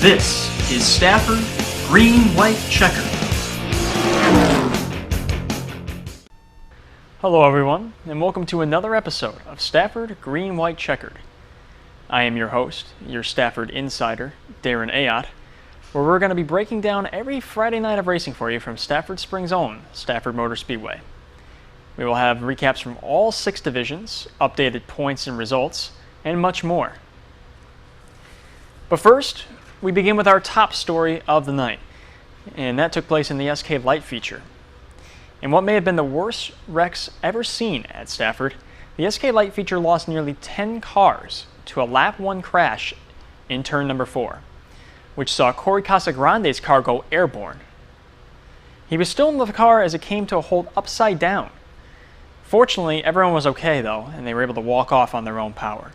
This is Stafford Green-White-Checkered. Hello everyone, and welcome to another episode of Stafford Green-White-Checkered. I am your host, your Stafford insider, Darren Ayotte, where we're going to be breaking down every Friday night of racing for you from Stafford Spring's own Stafford Motor Speedway. We will have recaps from all 6 divisions, updated points and results, and much more. But first, we begin with our top story of the night, and that took place in the SK Light feature. In what may have been the worst wrecks ever seen at Stafford, the SK Light feature lost nearly 10 cars to a lap 1 crash in turn number 4, which saw Corey Casagrande's car go airborne. He was still in the car as it came to a halt upside down. Fortunately, everyone was okay though, and they were able to walk off on their own power.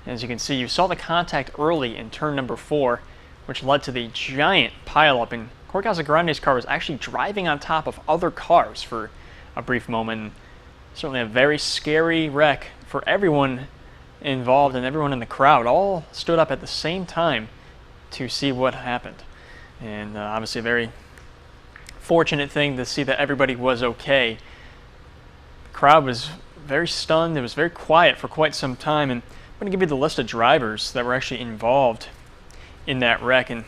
As you can see, you saw the contact early in turn number 4, which led to the giant pileup, and Corey Casagrande's car was actually driving on top of other cars for a brief moment. Certainly a very scary wreck for everyone involved, and everyone in the crowd all stood up at the same time to see what happened. And obviously a very fortunate thing to see that everybody was okay. The crowd was very stunned. It was very quiet for quite some time, and I'm going to give you the list of drivers that were actually involved in that wreck, and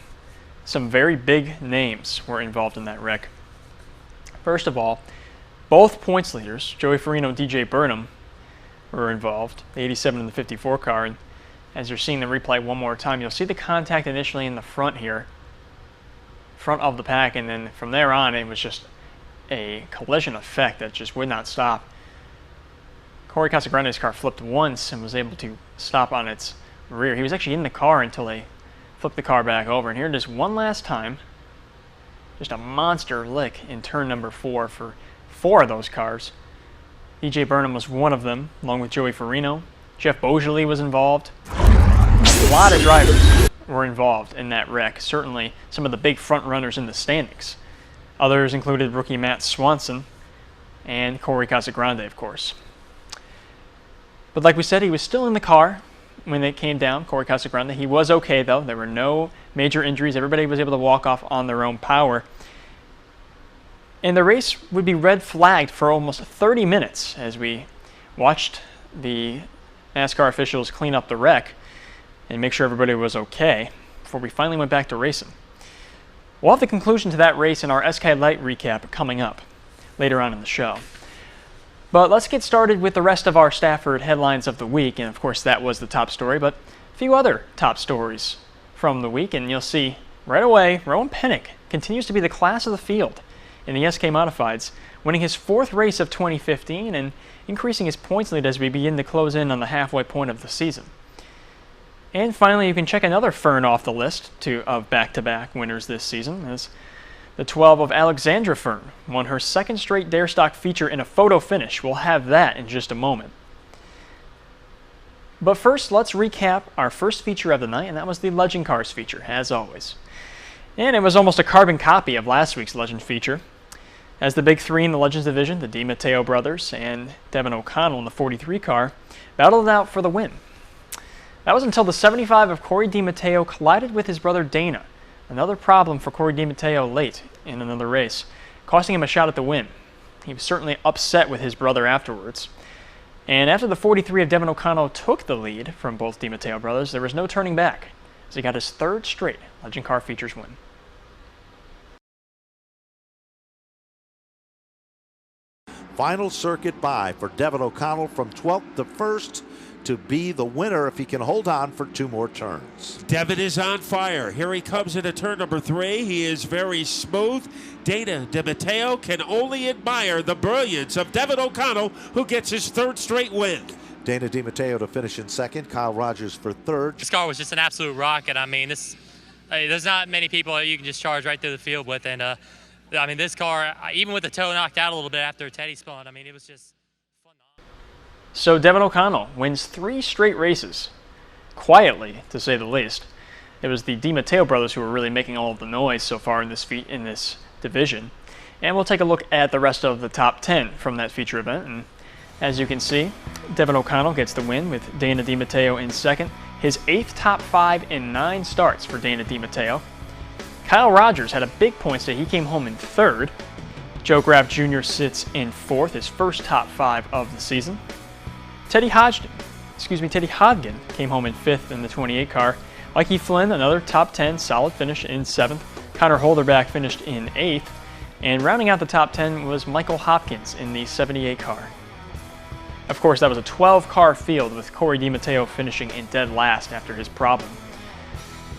some very big names were involved in that wreck. First of all, both points leaders, Joey Farino and DJ Burnham, were involved, the 87 and the 54 car. And as you're seeing the replay one more time, you'll see the contact initially in the front here, front of the pack, and then from there on it was just a collision effect that just would not stop. Corey Casagrande's car flipped once and was able to stop on its rear. He was actually in the car until they flipped the car back over. And here it is one last time. Just a monster lick in turn number 4 for 4 of those cars. DJ Burnham was one of them, along with Joey Farino. Jeff Beaujolais was involved. A lot of drivers were involved in that wreck. Certainly some of the big front runners in the standings. Others included rookie Matt Swanson and Corey Casagrande, of course. But like we said, he was still in the car when it came down, Corey Casagrande. He was okay though. There were no major injuries. Everybody was able to walk off on their own power. And the race would be red flagged for almost 30 minutes as we watched the NASCAR officials clean up the wreck and make sure everybody was okay before we finally went back to racing. We'll have the conclusion to that race in our SK Light recap coming up later on in the show. But let's get started with the rest of our Stafford headlines of the week, and of course that was the top story, but a few other top stories from the week, and you'll see right away Rowan Pennick continues to be the class of the field in the SK Modifieds, winning his 4th race of 2015 and increasing his points lead as we begin to close in on the halfway point of the season. And finally, you can check another Fern off the list of back-to-back winners this season, as the 12 of Alexandra Fern won her 2nd straight Dare Stock feature in a photo finish. We'll have that in just a moment. But first, let's recap our first feature of the night, and that was the Legend Cars feature, as always. And it was almost a carbon copy of last week's Legend feature, as the big 3 in the Legends division, the DiMatteo brothers and Devin O'Connell in the 43 car, battled it out for the win. That was until the 75 of Corey DiMatteo collided with his brother Dana. Another problem for Corey DiMatteo late in another race, costing him a shot at the win. He was certainly upset with his brother afterwards. And after the 43 of Devin O'Connell took the lead from both DiMatteo brothers, there was no turning back, as he got his 3rd straight Legend Car Features win. Final circuit bye for Devin O'Connell from 12th to 1st to be the winner if he can hold on for 2 more turns. Devin is on fire. Here he comes into turn number 3. He is very smooth. Dana DiMatteo can only admire the brilliance of Devin O'Connell, who gets his 3rd straight win. Dana DiMatteo to finish in 2nd. Kyle Rogers for 3rd. This car was just an absolute rocket. I mean, there's not many people that you can just charge right through the field with. And, I mean, this car, even with the toe knocked out a little bit after Teddy spun, I mean, it was just phenomenal. So Devin O'Connell wins 3 straight races, quietly to say the least. It was the DiMatteo brothers who were really making all of the noise so far in this division. And we'll take a look at the rest of the top 10 from that feature event. And As you can see, Devin O'Connell gets the win with Dana DiMatteo in second. His 8th top 5 in 9 starts for Dana DiMatteo. Kyle Rogers had a big points day. He came home in 3rd. Joe Graff Jr. sits in 4th, his first top 5 of the season. Teddy Hodgkin came home in 5th in the 28 car. Mikey Flynn, another top 10, solid finish in 7th. Connor Holderback finished in 8th. And rounding out the top 10 was Michael Hopkins in the 78 car. Of course, that was a 12-car field with Corey DiMatteo finishing in dead last after his problem.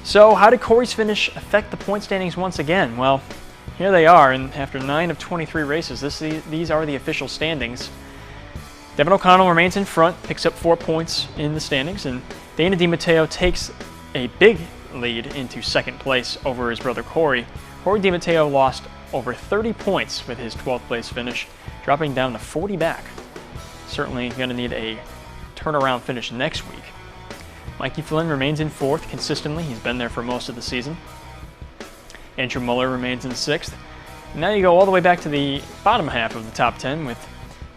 So how did Corey's finish affect the point standings once again? Well, here they are, and after 9 of 23 races, these are the official standings. Devin O'Connell remains in front, picks up 4 points in the standings, and Dana DiMatteo takes a big lead into 2nd place over his brother Corey. Corey DiMatteo lost over 30 points with his 12th place finish, dropping down to 40 back. Certainly going to need a turnaround finish next week. Mikey Flynn remains in 4th consistently. He's been there for most of the season. Andrew Muller remains in 6th. Now you go all the way back to the bottom half of the top 10 with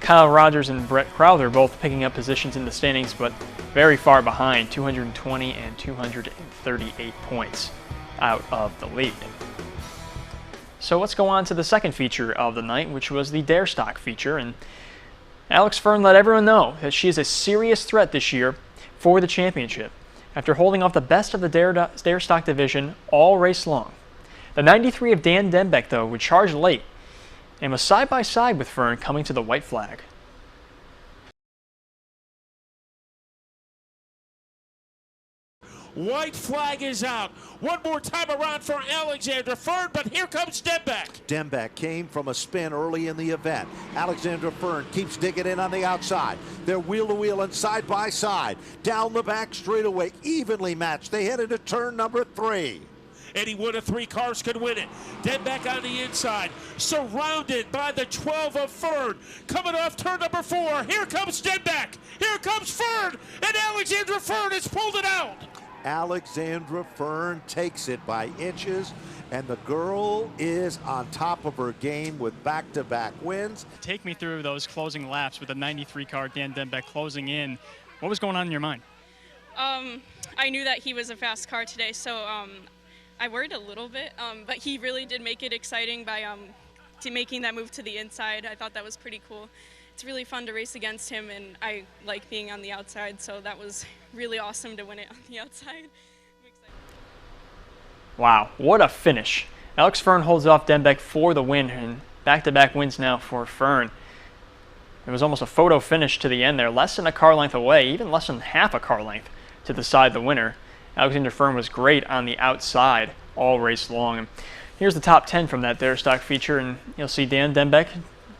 Kyle Rogers and Brett Crowther both picking up positions in the standings, but very far behind, 220 and 238 points out of the lead. So let's go on to the second feature of the night, which was the Dare Stock feature. And Alex Fern let everyone know that she is a serious threat this year for the championship after holding off the best of the Dare Stock division all race long. The 93 of Dan Denbeck, though, would charge late and was side-by-side with Fern coming to the white flag. White flag is out. One more time around for Alexander Fern, but here comes Denbeck. Denbeck came from a spin early in the event. Alexander Fern keeps digging in on the outside. They're wheel-to-wheel and side-by-side. Down the back straightaway, evenly matched. They head into turn number 3. Any one of 3 cars could win it. Denbeck on the inside, surrounded by the 12 of Fern. Coming off turn number 4, here comes Denbeck. Here comes Fern, and Alexandra Fern has pulled it out. Alexandra Fern takes it by inches, and the girl is on top of her game with back-to-back wins. Take me through those closing laps with the 93 car, Dan Denbeck, closing in. What was going on in your mind? I knew that he was a fast car today, so I worried a little bit, but he really did make it exciting by making that move to the inside. I thought that was pretty cool. It's really fun to race against him, and I like being on the outside, so that was really awesome to win it on the outside. Wow, what a finish. Alex Fern holds off Denbeck for the win, and back-to-back wins now for Fern. It was almost a photo finish to the end there, less than a car length away, even less than half a car length to decide the winner. Alexander Fern was great on the outside all race long. And here's the top 10 from that Dare Stock feature, and you'll see Dan Denbeck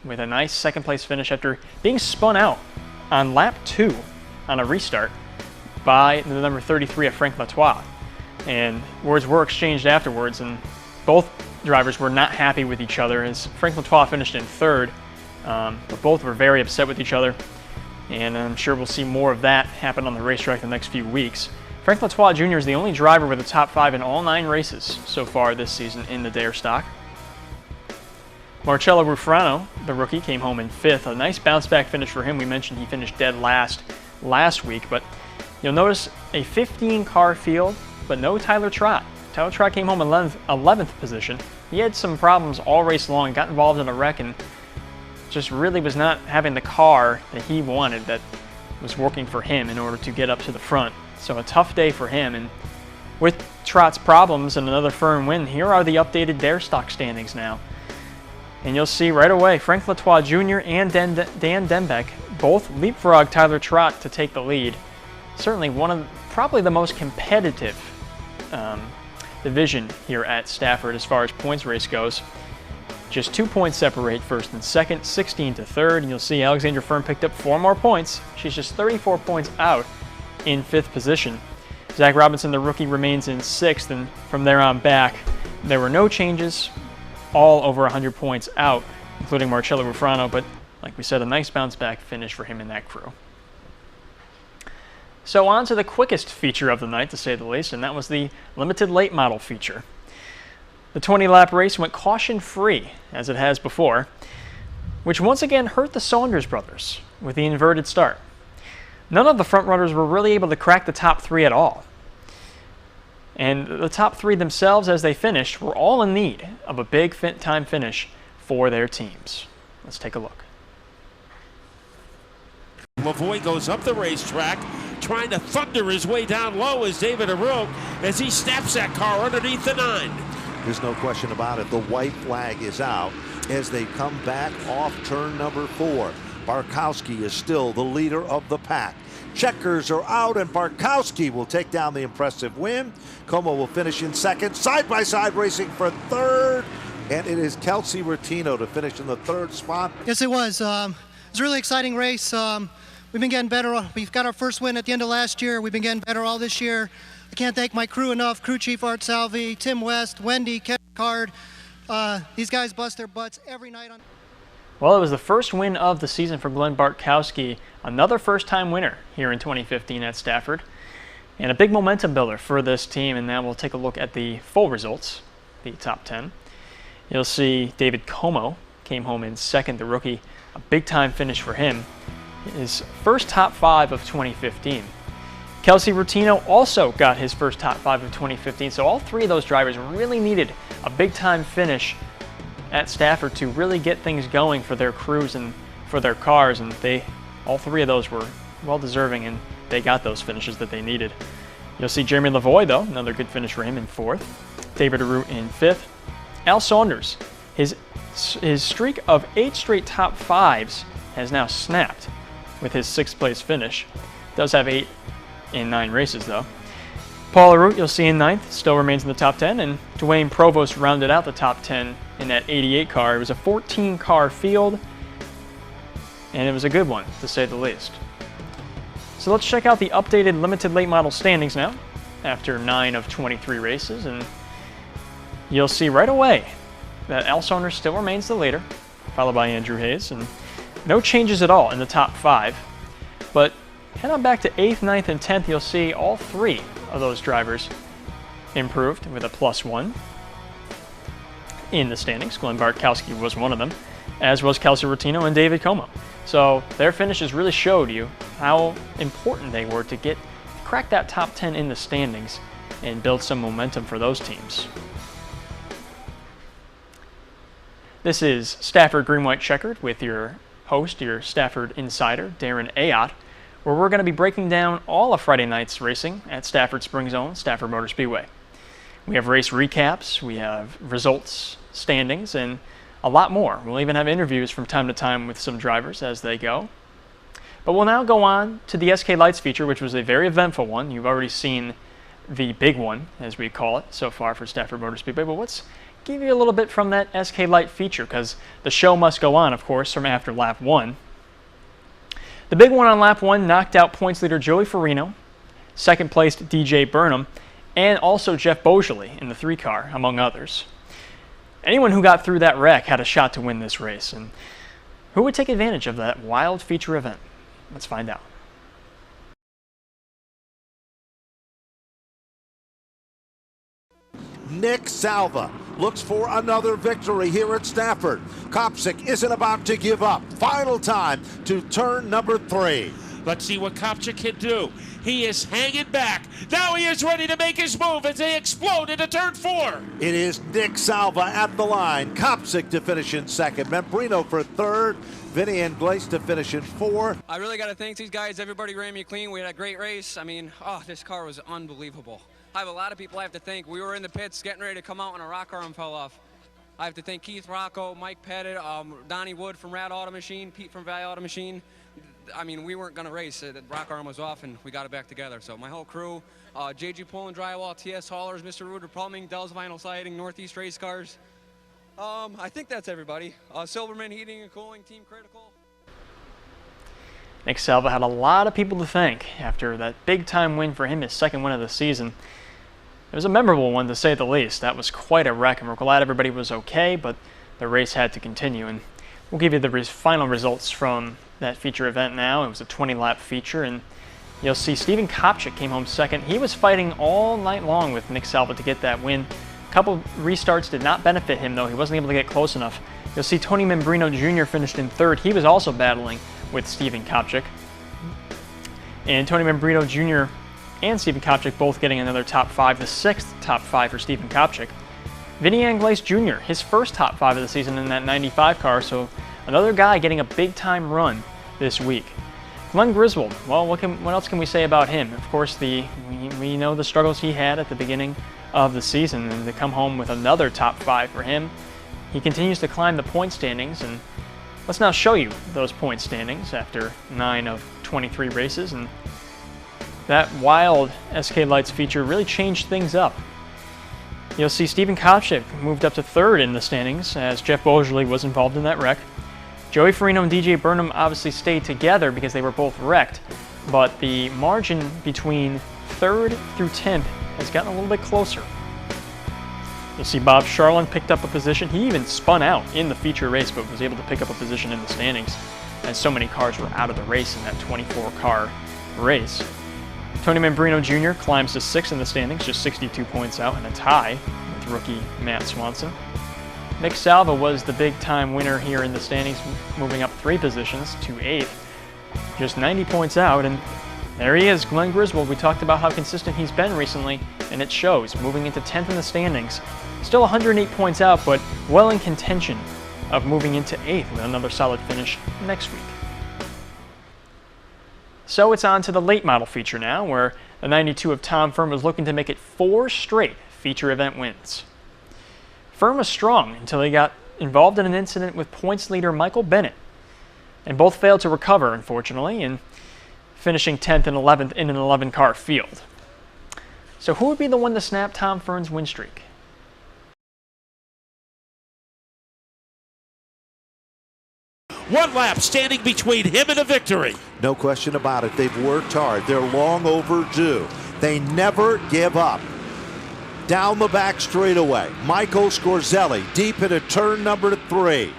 with a nice 2nd place finish after being spun out on lap 2 on a restart by the number 33 of Frank Latois. And words were exchanged afterwards, and both drivers were not happy with each other as Frank Latois finished in 3rd, but both were very upset with each other, and I'm sure we'll see more of that happen on the racetrack the next few weeks. Frank Latois Jr. is the only driver with a top 5 in all 9 races so far this season in the Dare Stock. Marcello Ruffrano, the rookie, came home in 5th. A nice bounce-back finish for him. We mentioned he finished dead last week, but you'll notice a 15-car field, but no Tyler Trott. Tyler Trott came home in 11th position. He had some problems all race long, got involved in a wreck, and just really was not having the car that he wanted that was working for him in order to get up to the front. So a tough day for him, and with Trott's problems and another Fern win, here are the updated Dare Stock standings now. And you'll see right away, Frank Latois Jr. and Dan Denbeck both leapfrog Tyler Trott to take the lead. Certainly probably the most competitive division here at Stafford as far as points race goes. Just 2 points separate 1st and 2nd, 16 to 3rd, and you'll see Alexandra Fern picked up 4 more points. She's just 34 points out in 5th position. Zach Robinson, the rookie, remains in 6th, and from there on back, there were no changes, all over 100 points out, including Marcello Ruffrano, but like we said, a nice bounce-back finish for him in that crew. So on to the quickest feature of the night, to say the least, and that was the limited late model feature. The 20-lap race went caution-free, as it has before. which once again hurt the Saunders brothers with the inverted start. None of the front runners were really able to crack the top 3 at all. And the top 3 themselves, as they finished, were all in need of a big time finish for their teams. Let's take a look. Lavoie goes up the racetrack, trying to thunder his way down low as David Ayotte as he snaps that car underneath the 9. There's no question about it. The white flag is out as they come back off turn number 4. Barkowski is still the leader of the pack. Checkers are out, and Barkowski will take down the impressive win. Como will finish in second. Side-by-side racing for third. And it is Kelsey Rutino to finish in the 3rd spot. Yes, it was. It was a really exciting race. We've been getting better. We've got our first win at the end of last year. We've been getting better all this year. I can't thank my crew enough. Crew Chief Art Salvi, Tim West, Wendy, Kevin Card. These guys bust their butts every night on. Well, it was the first win of the season for Glenn Bartkowski, another first-time winner here in 2015 at Stafford, and a big momentum builder for this team. And now we'll take a look at the full results, the top 10. You'll see David Como came home in second, the rookie, a big-time finish for him, his first top 5 of 2015. Kelsey Rutino also got his first top 5 of 2015, so all 3 of those drivers really needed a big-time finish at Stafford to really get things going for their crews and for their cars, and all 3 of those were well deserving, and they got those finishes that they needed. You'll see Jeremy Lavoie, though, another good finish for him in 4th. David Ayotte in 5th. Al Saunders, his streak of 8 straight top 5s has now snapped with his 6th place finish. Does have 8 in 9 races, though. Paul Ayotte, you'll see in 9th, still remains in the top 10, and Dwayne Provost rounded out the top 10 in that 88 car. It was a 14-car field, and it was a good one, to say the least. So let's check out the updated limited late model standings now, after 9 of 23 races, and you'll see right away that Al Saunders still remains the leader, followed by Andrew Hayes, and no changes at all in the top 5. But head on back to 8th, 9th, and 10th, you'll see all 3 of those drivers improved with a +1 in the standings. Glenn Bartkowski was one of them, as was Kelsey Rutino and David Como. So their finishes really showed you how important they were to crack that top 10 in the standings and build some momentum for those teams. This is Stafford Green-White-Checkered with your host, your Stafford insider, Darren Ayotte, where we're going to be breaking down all of Friday night's racing at Stafford Springs' own Stafford Motor Speedway. We have race recaps, we have results, standings, and a lot more. We'll even have interviews from time to time with some drivers as they go. But we'll now go on to the SK Lights feature, which was a very eventful one. You've already seen the big one, as we call it, so far for Stafford Motor Speedway. But let's give you a little bit from that SK Light feature, because the show must go on, of course, from after lap 1. The big one on lap 1 knocked out points leader Joey Farino, second placed DJ Burnham, and also Jeff Beaujolais in the 3 car, among others. Anyone who got through that wreck had a shot to win this race, and who would take advantage of that wild feature event? Let's find out. Nick Salva looks for another victory here at Stafford. Kopsick isn't about to give up. Final time to turn number 3. Let's see what Kopsick can do. He is hanging back. Now he is ready to make his move as they explode into turn 4. It is Nick Salva at the line. Kopsick to finish in second. Membrino for third. Vinny and Glace to finish in 4. I really got to thank these guys. Everybody ran me clean. We had a great race. I mean, this car was unbelievable. I have a lot of people I have to thank. We were in the pits getting ready to come out and a rock arm fell off. I have to thank Keith Rocco, Mike Pettit, Donnie Wood from Rad Auto Machine, Pete from Valley Auto Machine. I mean, we weren't going to race. The rock arm was off, and we got it back together. So my whole crew, JG Poland Drywall, TS Haulers, Mr. Ruder Plumbing, Dell's Vinyl Siding, Northeast Race Cars. I think that's everybody. Silverman Heating and Cooling, Team Critical. Nick Salva had a lot of people to thank after that big-time win for him, his second win of the season. It was a memorable one, to say the least. That was quite a wreck, and we're glad everybody was okay, but the race had to continue. And we'll give you the final results from that feature event now. It was a 20-lap feature, and you'll see Steven Kopsick came home second. He was fighting all night long with Nick Salva to get that win. A couple restarts did not benefit him, though. He wasn't able to get close enough You'll see Tony Membrino Jr. finished in 3rd. He was also battling with Stephen Kopchik. And Tony Membrino Jr. and Stephen Kopchik both getting another top 5, the 6th top 5 for Stephen Kopchik. Vinny Anglaise Jr., his first top 5 of the season in that 95 car, so another guy getting a big-time run this week. Glenn Griswold, well, what else can we say about him? Of course, we know the struggles he had at the beginning of the season, and to come home with another top 5 for him. He continues to climb the point standings, and let's now show you those point standings after 9 of 23 races. And that wild SK Lights feature really changed things up. You'll see Stephen Kopchik moved up to 3rd in the standings as Jeff Bogerle was involved in that wreck. Joey Farino and DJ Burnham obviously stayed together because they were both wrecked, but the margin between 3rd through 10th has gotten a little bit closer. You'll see Bob Charlin picked up a position. He even spun out in the feature race, but was able to pick up a position in the standings as so many cars were out of the race in that 24-car race. Tony Membrino Jr. climbs to 6th in the standings, just 62 points out, and a tie with rookie Matt Swanson. Nick Salva was the big-time winner here in the standings, moving up 3 positions to 8th, just 90 points out, and there he is, Glenn Griswold. We talked about how consistent he's been recently, and it shows, moving into 10th in the standings. Still 108 points out, but well in contention of moving into 8th with another solid finish next week. So it's on to the late model feature now, where the 92 of Tom Fern was looking to make it 4 straight feature event wins. Fern was strong until he got involved in an incident with points leader Michael Bennett, and both failed to recover, unfortunately, and finishing 10th and 11th in an 11-car field. So who would be the one to snap Tom Fern's win streak? One lap standing between him and a victory. No question about it. They've worked hard. They're long overdue. They never give up. Down the back straightaway, Michael Scorzelli deep into turn number 3.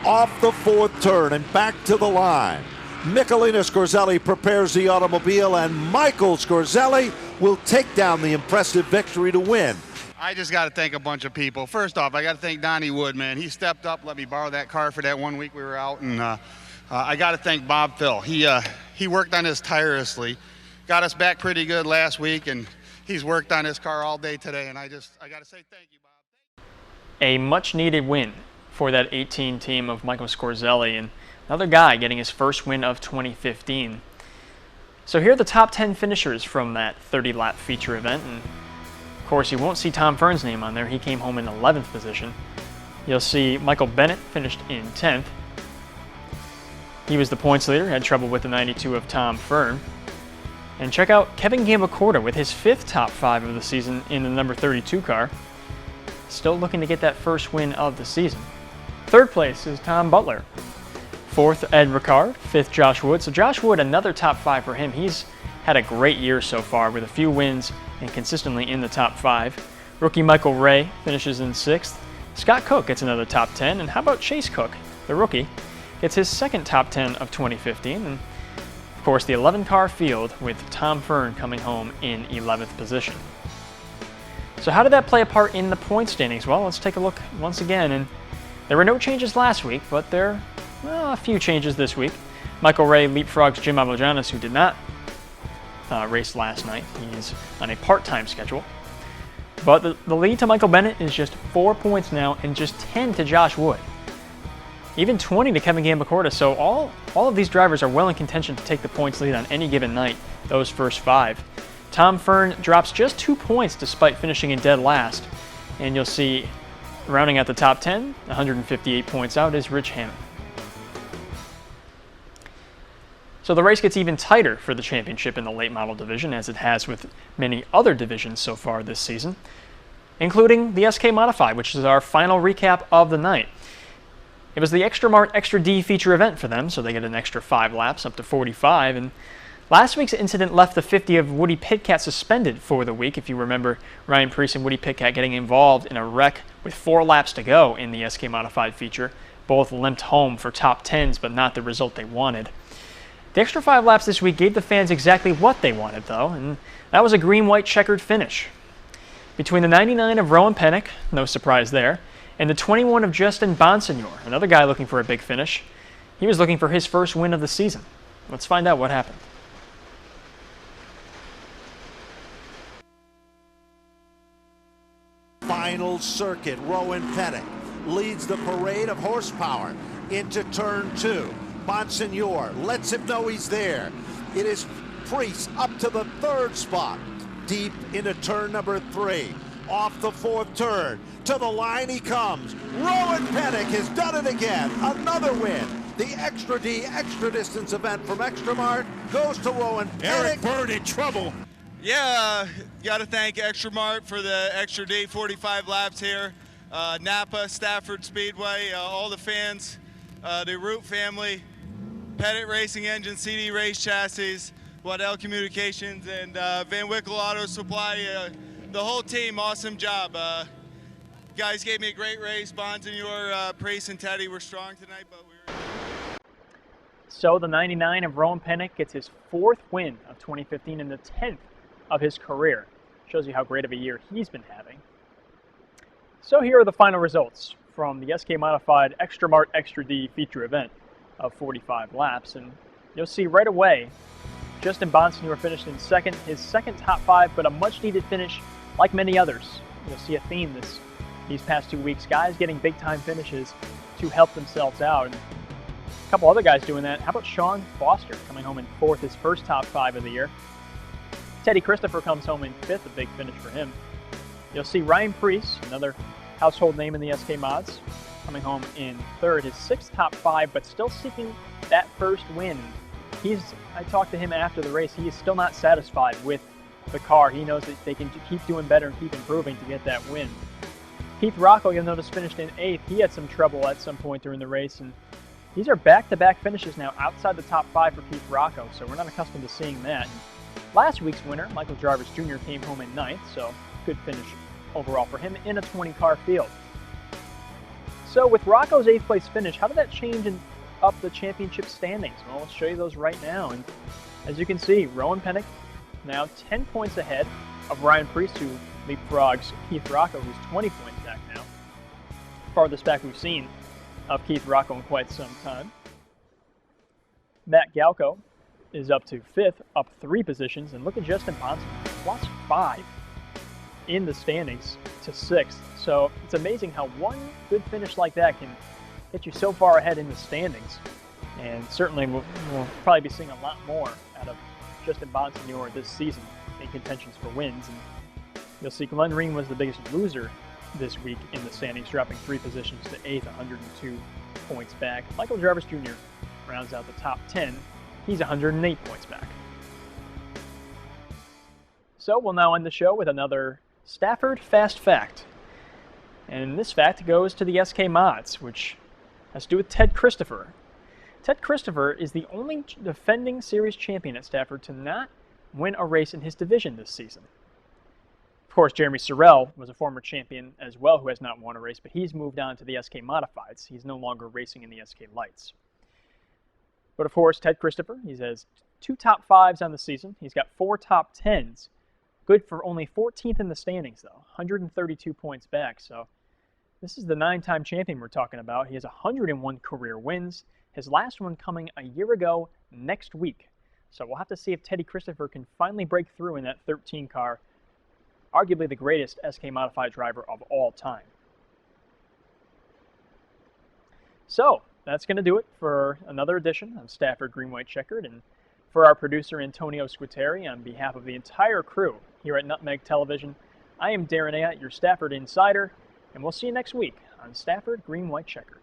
Off the 4th turn and back to the line. Michelina Scorzelli prepares the automobile, and Michael Scorzelli will take down the impressive victory to win. I just got to thank a bunch of people. First off, I got to thank Donnie Wood, man. He stepped up, let me borrow that car for that 1 week we were out, and I got to thank Bob Phil. He worked on this tirelessly, got us back pretty good last week, and he's worked on his car all day today, and I got to say thank you, Bob. A much-needed win for that 18 team of Michael Scorzelli, and another guy getting his first win of 2015. So here are the top 10 finishers from that 30-lap feature event, and of course you won't see Tom Fern's name on there. He came home in 11th position. You'll see Michael Bennett finished in 10th. He was the points leader, had trouble with the 92 of Tom Fern. And check out Kevin Gambacorta with his 5th top 5 of the season in the number 32 car. Still looking to get that first win of the season. 3rd place is Tom Butler. 4th, Ed Ricard. 5th, Josh Wood. So Josh Wood, another top 5 for him. He's had a great year so far with a few wins and consistently in the top 5. Rookie Michael Ray finishes in 6th. Scott Cook gets another top 10. And how about Chase Cook, the rookie, gets his 2nd top 10 of 2015. And of course, the 11-car field with Tom Fern coming home in 11th position. So how did that play a part in the point standings? Well, let's take a look once again. And there were no changes last week, but there are a few changes this week. Michael Ray leapfrogs Jim Avojanis, who did not race last night. He's on a part-time schedule. But the lead to Michael Bennett is just 4 points now and just 10 to Josh Wood. Even 20 to Kevin Gambacorta, so all of these drivers are well in contention to take the points lead on any given night, those first 5. Tom Fern drops just 2 points despite finishing in dead last, and you'll see rounding out the top 10, 158 points out, is Rich Hammond. So the race gets even tighter for the championship in the late model division, as it has with many other divisions so far this season, including the SK Modify, which is our final recap of the night. It was the Xtra Mart Xtra D feature event for them, so they get an extra 5 laps up to 45. And last week's incident left the 50 of Woody Pitcat suspended for the week. If you remember, Ryan Preece and Woody Pitcat getting involved in a wreck with 4 laps to go in the SK Modified feature. Both limped home for top 10s, but not the result they wanted. The extra 5 laps this week gave the fans exactly what they wanted, though, and that was a green-white checkered finish. Between the 99 of Rowan Pennick, no surprise there, And the 21 of Justin Bonsignor, another guy looking for a big finish. He was looking for his first win of the season. Let's find out what happened. Final circuit, Rowan Pettick leads the parade of horsepower into turn 2. Bonsignor lets him know he's there. It is Priest up to the 3rd spot, deep into turn number 3. Off the 4th turn, to the line he comes. Rowan Pettick has done it again, another win. The Xtra D extra distance event from Xtra Mart goes to Rowan Pettick. Eric Bird in trouble. Yeah, got to thank Xtra Mart for the Xtra D 45 laps here. Napa, Stafford Speedway, all the fans, the Root family, Pettit Racing Engine, CD Race Chassis, Waddell Communications, and Van Wickle Auto Supply. The whole team, awesome job. Guys gave me a great race. Bonsignor, Priest, and Teddy were strong tonight, but we were... So the 99 of Rowan Pettick gets his 4th win of 2015 and the 10th of his career. Shows you how great of a year he's been having. So here are the final results from the SK Modified Xtra Mart Xtra D feature event of 45 laps. And you'll see right away, Justin Bonsignor finished in second, his second top 5, but a much-needed finish like many others. You'll see a theme these past 2 weeks. Guys getting big-time finishes to help themselves out. And a couple other guys doing that. How about Sean Foster coming home in 4th, his first top 5 of the year. Teddy Christopher comes home in 5th, a big finish for him. You'll see Ryan Priest, another household name in the SK Mods, coming home in 3rd, his 6th top 5, but still seeking that first win. I talked to him after the race. He is still not satisfied with the car. He knows that they can keep doing better and keep improving to get that win. Keith Rocco, you'll notice, finished in 8th. He had some trouble at some point during the race, and these are back-to-back finishes now outside the top 5 for Keith Rocco, so we're not accustomed to seeing that. Last week's winner, Michael Jarvis Jr., came home in 9th, so good finish overall for him in a 20-car field. So with Rocco's 8th place finish, how did that change up the championship standings? Well, let's show you those right now. And as you can see, Rowan Pettick now 10 points ahead of Ryan Priest, who leapfrogs Keith Rocco, who's 20 points back now. Farthest back we've seen of Keith Rocco in quite some time. Matt Galco is up to 5th, up 3 positions, and look at Justin Bonsignor, plus 5 in the standings to 6th. So it's amazing how one good finish like that can get you so far ahead in the standings. And certainly we'll probably be seeing a lot more out of Justin Bonsignor this season in contentions for wins. And you'll see Glenn Ring was the biggest loser this week in the standings, dropping 3 positions to 8th, 102 points back. Michael Jarvis Jr. rounds out the top 10. He's 108 points back. So we'll now end the show with another Stafford Fast Fact. And this fact goes to the SK Mods, which has to do with Ted Christopher. Ted Christopher is the only defending series champion at Stafford to not win a race in his division this season. Of course, Jeremy Sorrell was a former champion as well who has not won a race, but he's moved on to the SK Modifieds. He's no longer racing in the SK Lights. But of course, Ted Christopher, he has 2 top 5s on the season. He's got 4 top 10s. Good for only 14th in the standings, though. 132 points back. So this is the 9-time champion we're talking about. He has 101 career wins. His last one coming a year ago next week. So we'll have to see if Teddy Christopher can finally break through in that 13 car. Arguably the greatest SK Modified driver of all time. So that's going to do it for another edition of Stafford Green-White-Checkered. And for our producer, Antonio Squitieri, on behalf of the entire crew here at Nutmeg Television, I am Darren Ayotte, your Stafford Insider, and we'll see you next week on Stafford Green-White-Checkered.